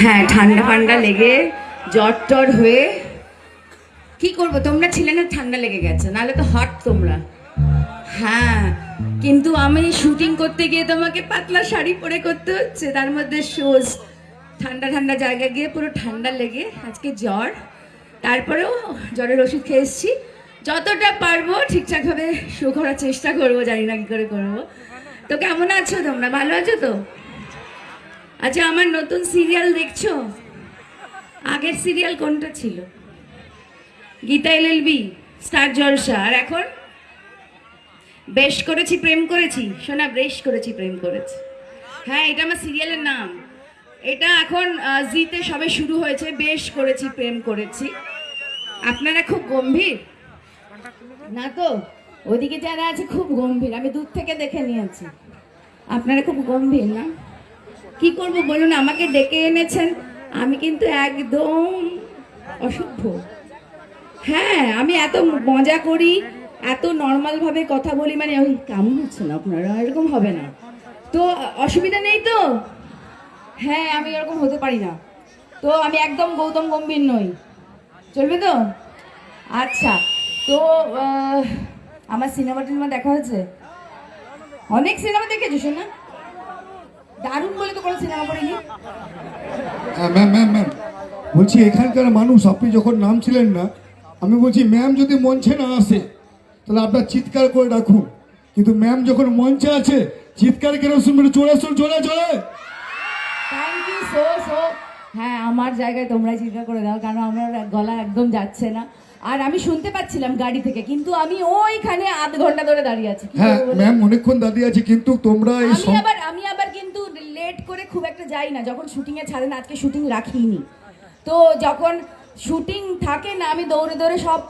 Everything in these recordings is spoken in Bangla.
হ্যাঁ, ঠান্ডা ফান্ডা লেগে জ্বর টর হয়ে কি করবো, তোমরা ছিলে না, ঠান্ডা লেগে গেছে, নাহলে তো হট তোমরা। হ্যাঁ, কিন্তু আমি শুটিং করতে গিয়ে তোমাকে পাতলা শাড়ি পরে করতে হচ্ছে, তার মধ্যে শোজ, ঠান্ডা ঠান্ডা জায়গা গিয়ে পুরো ঠান্ডা লেগে আজকে জ্বর। তারপরেও জ্বরের ওষুধ খেয়ে এসেছি, যতটা পারবো ঠিকঠাকভাবে শো করার চেষ্টা করবো, জানি না কি করে করবো। তো কেমন আছো তোমরা, ভালো আছো তো? আচ্ছা, আমার নতুন সিরিয়াল দেখছো? আগের সিরিয়াল কোনটা ছিল? গীতা এলএলবি, স্টার জলসা। আর এখন বেশ করেছি প্রেম করেছি, শোনা, বেশ করেছি প্রেম করেছি। হ্যাঁ, এটা আমার সিরিয়ালের নাম। এটা এখন জিতে সবে শুরু হয়েছে, বেশ করেছি প্রেম করেছি। আপনারা খুব গম্ভীর না তো? ওদিকে যারা আছে খুব গম্ভীর, আমি দূর থেকে দেখে নিয়েছি। আপনারা খুব গম্ভীর না? কি করব বলুন, আমাকে ডেকে এনেছেন, আমি কিন্তু একদম অসভ্য। হ্যাঁ, আমি এত মজা করি, এত নর্মাল ভাবে কথা বলি, মানে ওই কেমন হচ্ছে না আপনারা, এরকম হবে না তো? অসুবিধা নেই তো? হ্যাঁ, আমি এরকম হতে পারি না তো, আমি একদম গৌতম গম্ভীর নই, চলবে তো? আচ্ছা, তো আমার সিনেমা টিনেমা দেখা হয়েছে? অনেক সিনেমা দেখেছো শোনা? দারুণ বলে তো কোনো সিনেমা করিনি। ম্যাম ম্যাম ম্যাম বলছি, এখানকার মানুষ, আপনি যখন নামছিলেন না, আমি বলছি ম্যাম যদি মঞ্চে না আসে তাহলে আপনার চিৎকার করে রাখুন, কিন্তু ম্যাম যখন মঞ্চে আছে চিৎকার কেন শুনবেন? চলে চলে চলে। Thank you so. হ্যাঁ, আমার জায়গায় তোমরাই চিৎকার করে দাও, কারণ আমার গলা একদম যাচ্ছে না। আর আমি শুনতে পাচ্ছিলাম গাড়ি থেকে, কিন্তু আমি ওইখানে আধ ঘন্টা ধরে দাঁড়িয়ে আছি। হ্যাঁ ম্যাম, অনেকক্ষণ দাঁড়িয়ে আছি, কিন্তু তোমরা আমি আবার কিন্তু লেট করে খুব একটা যাই না, যখন শুটিং এ ছাড়ে না। আজকে শুটিং রাখিনি তো, যখন শুটিং থাকে না, আমি দৌড়ে দৌড়ে সব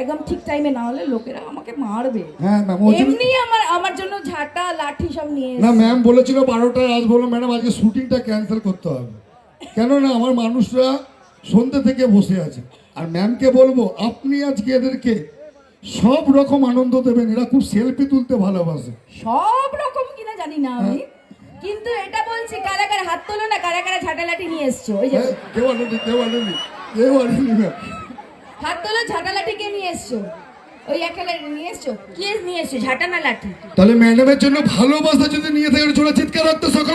একদম ঠিক টাইমে, না হলে লোকেরা আমাকে মারবে। হ্যাঁ ম্যাম, এমনি আমার জন্য ঝাঁটা লাঠি সব নিয়ে না, ম্যাম বলেছিল 12টায় আসবো, ম্যাডাম আজকে শুটিংটা ক্যান্সেল করতে হবে, কেননা আমার মানুষরা সন্ধ্যে থেকে বসে আছে। আর ম্যামকে বলবো, আপনি আজকে এদেরকে সব রকম আনন্দ দেবেন, এরা খুব সেলফি তুলতে ভালোবাসে। সব রকম কিনা জানি না আমি, কিন্তু এটা বলছি, কারা কারা হাত তোলো না, কারা কারা ঝাঁটা লাঠি নিয়ে এসছো? ওই যে কেউ আনেনি ম্যাম। হাত তোলো, ঝাঁটা লাঠি কে নিয়ে এসছো? ওই একটা লাঠি নিয়ে এসছো? কি নিয়ে এসছো, ঝাঁটা না লাঠি? তাহলে ম্যাডামের জন্য ভালোবাসা যদি নিয়ে থাকে, ছোট চিৎকার রাখতে সকাল।